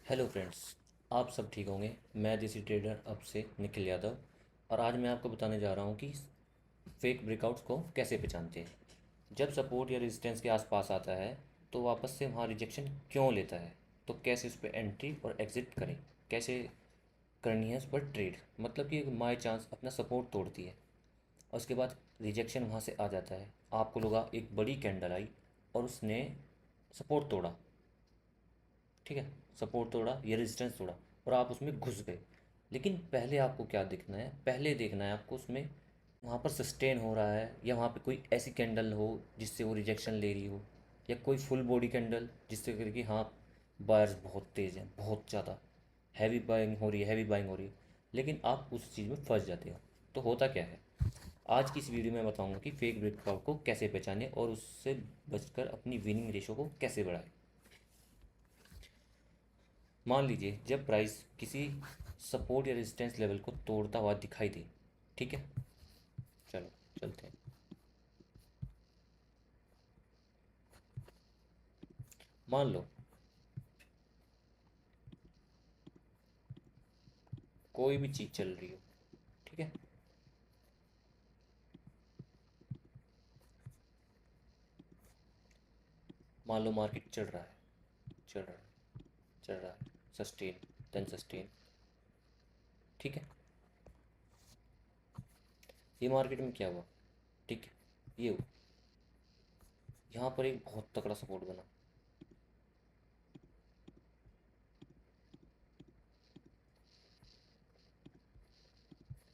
Hello friends. आप सब ठीक होंगे। मैं देसी ट्रेडर अब से निखिल यादव, और आज मैं आपको बताने जा रहा हूँ कि फेक ब्रेकआउट्स को कैसे पहचानते हैं। जब सपोर्ट या रेजिस्टेंस के आसपास आता है तो वापस से वहाँ रिजेक्शन क्यों लेता है, तो कैसे उस पर एंट्री और एग्ज़िट करें, कैसे करनी है उस पर ट्रेड। मतलब कि माई चांस अपना सपोर्ट तोड़ती है और उसके बाद रिजेक्शन वहाँ से आ जाता है। आपको लगा एक बड़ी कैंडल आई और उसने सपोर्ट तोड़ा, ठीक है, सपोर्ट तोड़ा या रेजिस्टेंस तोड़ा और आप उसमें घुस गए। लेकिन पहले आपको क्या देखना है, पहले देखना है आपको उसमें वहाँ पर सस्टेन हो रहा है या वहाँ पे कोई ऐसी कैंडल हो जिससे वो रिजेक्शन ले रही हो, या कोई फुल बॉडी कैंडल जिससे करके हाँ बायर्स बहुत तेज़ हैं, बहुत ज़्यादा हैवी बाइंग हो रही है, हैवी बाइंग हो रही है। लेकिन आप उस चीज़ में फंस जाते हो। तो होता क्या है, आज की इस वीडियो में बताऊंगा कि फेक ब्रेकआउट को कैसे पहचानें और उससे बचकर अपनी विनिंग रेशो को कैसे बढ़ाएं। मान लीजिए जब प्राइस किसी सपोर्ट या रेजिस्टेंस लेवल को तोड़ता हुआ दिखाई दे, ठीक है, चलो चलते हैं। मान लो कोई भी चीज़ चल रही हो, ठीक है, मान लो मार्केट चल रहा है, चल रहा है, चल रहा है, सस्टेन, देन सस्टेन, ठीक है। ये मार्केट में क्या हुआ, ठीक है, ये हुआ, यहाँ पर एक बहुत तगड़ा सपोर्ट बना,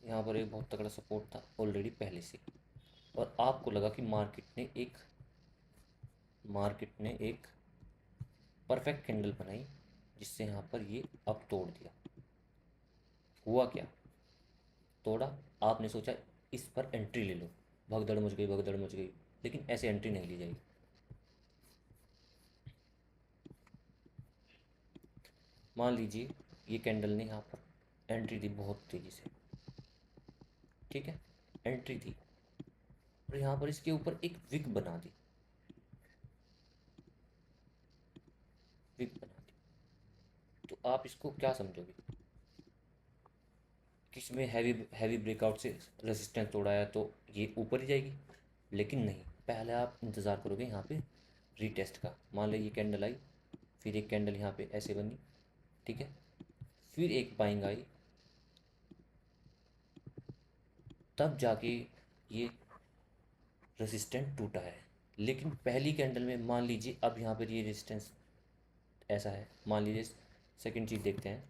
यहाँ पर एक बहुत तगड़ा सपोर्ट था ऑलरेडी पहले से, और आपको लगा कि मार्केट ने एक परफेक्ट कैंडल बनाई जिससे यहाँ पर ये अब तोड़ दिया। हुआ क्या, तोड़ा, आपने सोचा इस पर एंट्री ले लो, भगदड़ मच गई, भगदड़ मच गई। लेकिन ऐसे एंट्री नहीं ली जाएगी। मान लीजिए ये कैंडल ने यहाँ पर एंट्री दी बहुत तेज़ी से, ठीक है, एंट्री दी और यहाँ पर इसके ऊपर एक विग बना दी, विग बना दी। तो आप इसको क्या समझोगे, किस में हैवी हैवी ब्रेकआउट से रेजिस्टेंस तोड़ा है तो ये ऊपर ही जाएगी। लेकिन नहीं, पहले आप इंतज़ार करोगे यहाँ पे रीटेस्ट का। मान लो ये कैंडल आई, फिर एक कैंडल यहाँ पे ऐसे बनी, ठीक है, फिर एक बाइंग आई, तब जाके ये रेजिस्टेंस टूटा है। लेकिन पहली कैंडल में मान लीजिए अब यहाँ पर ये रेजिस्टेंस ऐसा है, मान लीजिए सेकंड चीज़ देखते हैं।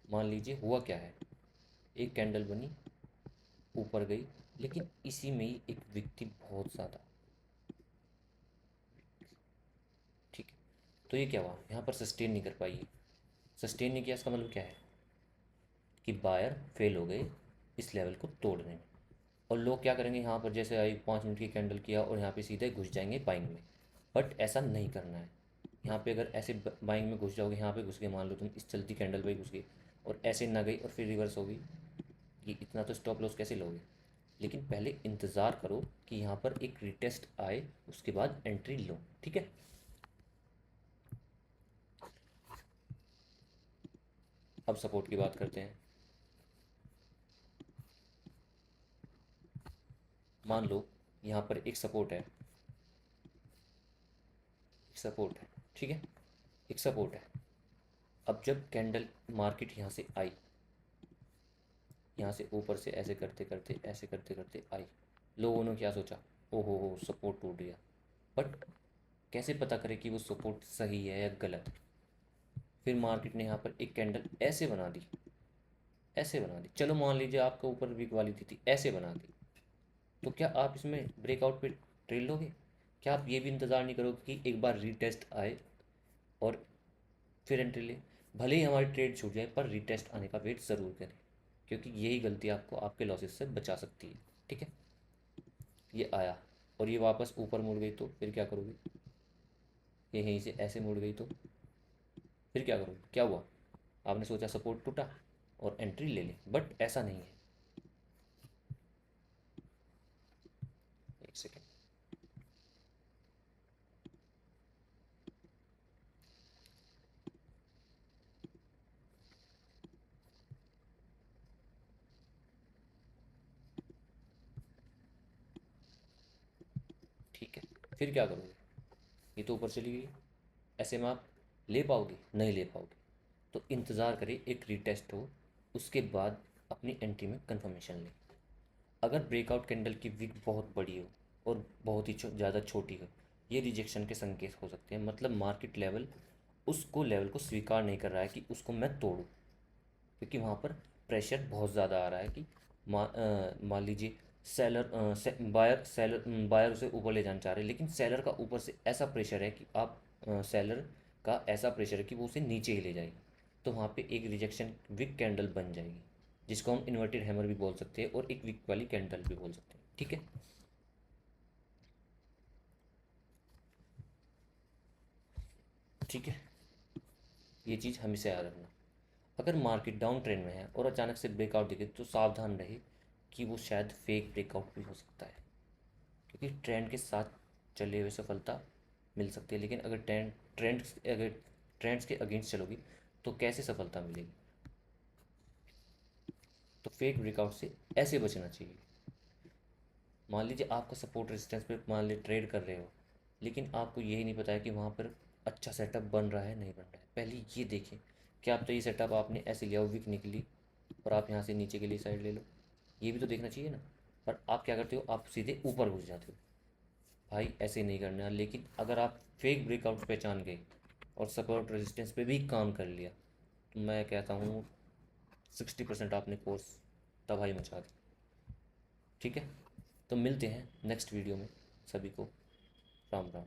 मान लीजिए हुआ क्या है, एक कैंडल बनी, ऊपर गई, लेकिन इसी में ही एक विक थी बहुत ज़्यादा, ठीक है। तो ये क्या हुआ, यहाँ पर सस्टेन नहीं कर पाई है। सस्टेन नहीं किया, इसका मतलब क्या है कि बायर फेल हो गए इस लेवल को तोड़ने में। और लोग क्या करेंगे, यहाँ पर जैसे आई 5 मिनट की कैंडल किया और यहाँ पे सीधे घुस जाएंगे बाइंग में। बट ऐसा नहीं करना है। यहाँ पे अगर ऐसे बाइंग में घुस जाओगे, यहाँ पे घुस गए, मान लो तुम इस चलती कैंडल पे घुस गई और ऐसे ना गई और फिर रिवर्स हो गई, कि इतना तो स्टॉप लॉस कैसे लोगे। लेकिन पहले इंतज़ार करो कि यहाँ पर एक रिटेस्ट आए, उसके बाद एंट्री लो, ठीक है। अब सपोर्ट की बात करते हैं। मान लो यहाँ पर एक सपोर्ट है, एक सपोर्ट है, ठीक है, एक सपोर्ट है। अब जब कैंडल मार्केट यहाँ से आई, यहाँ से ऊपर से ऐसे करते करते ऐसे करते करते आई, लोगों ने क्या सोचा, ओहो हो सपोर्ट टूट गया। बट कैसे पता करें कि वो सपोर्ट सही है या गलत। फिर मार्केट ने यहाँ पर एक कैंडल ऐसे बना दी, ऐसे बना दी, चलो मान लीजिए आपका ऊपर वीक वाली थी ऐसे बना दी। तो क्या आप इसमें ब्रेकआउट पे ट्रेल लोगे? क्या आप ये भी इंतज़ार नहीं करोगे कि एक बार रीटेस्ट आए और फिर एंट्री ले? भले ही हमारी ट्रेड छूट जाए पर रीटेस्ट आने का वेट ज़रूर करें, क्योंकि यही गलती आपको आपके लॉसेस से बचा सकती है, ठीक है। ये आया और ये वापस ऊपर मुड़ गई तो फिर क्या करोगे, ये यहीं से ऐसे मुड़ गई तो फिर क्या करोगे, क्या हुआ, आपने सोचा सपोर्ट टूटा, और एंट्री ले लें, बट ऐसा नहीं है। एक सेकेंड। ठीक है, फिर क्या करोगे? ये तो ऊपर चली गई, ऐसे में आप ले पाओगे? नहीं ले पाओगे। तो इंतज़ार करें एक रीटेस्ट हो, उसके बाद अपनी एंट्री में कंफर्मेशन लें। अगर ब्रेकआउट कैंडल की विक बहुत बड़ी हो और बहुत ही ज़्यादा छोटी हो, ये रिजेक्शन के संकेत हो सकते हैं। मतलब मार्केट लेवल उसको लेवल को स्वीकार नहीं कर रहा है कि उसको मैं तोड़ूं, क्योंकि वहाँ पर प्रेशर बहुत ज़्यादा आ रहा है कि मान लीजिए बायर उसे ऊपर ले जाना चाह रहे हैं, लेकिन सेलर का ऊपर से ऐसा प्रेशर है कि आप सेलर का ऐसा प्रेशर है कि वो उसे नीचे ही ले जाएगी। तो वहाँ पे एक रिजेक्शन विक कैंडल बन जाएगी, जिसको हम इन्वर्टेड हैमर भी बोल सकते हैं और एक विक वाली कैंडल भी बोल सकते हैं। ठीक है। ठीक है, ये चीज़ हमेशा याद रखना। अगर मार्केट डाउन ट्रेंड में है और अचानक से ब्रेकआउट दिखे तो सावधान रहे कि वो शायद फेक ब्रेकआउट भी हो सकता है, क्योंकि ट्रेंड के साथ चले हुए सफलता मिल सकती है, लेकिन अगर ट्रेंड्स के अगेंस्ट चलोगी तो कैसे सफलता मिलेगी? तो फेक ब्रेकआउट से ऐसे बचना चाहिए। मान लीजिए आपका सपोर्ट रेजिस्टेंस पे मान लीजिए ट्रेड कर रहे हो, लेकिन आपको यही नहीं पता है कि वहाँ पर अच्छा सेटअप बन रहा है नहीं बन रहा है। पहले ये देखें कि आप तो ये सेटअप आपने ऐसे लिया, वीक निकली और आप यहाँ से नीचे के लिए साइड ले लो, ये भी तो देखना चाहिए ना। पर आप क्या करते हो, आप सीधे ऊपर घुस जाते हो। भाई ऐसे नहीं करना। लेकिन अगर आप फेक ब्रेकआउट पहचान गए और सपोर्ट रेजिस्टेंस पे भी काम कर लिया, तो मैं कहता हूँ 60% आपने कोर्स तबाही मचा दी। ठीक है, तो मिलते हैं नेक्स्ट वीडियो में। सभी को राम राम।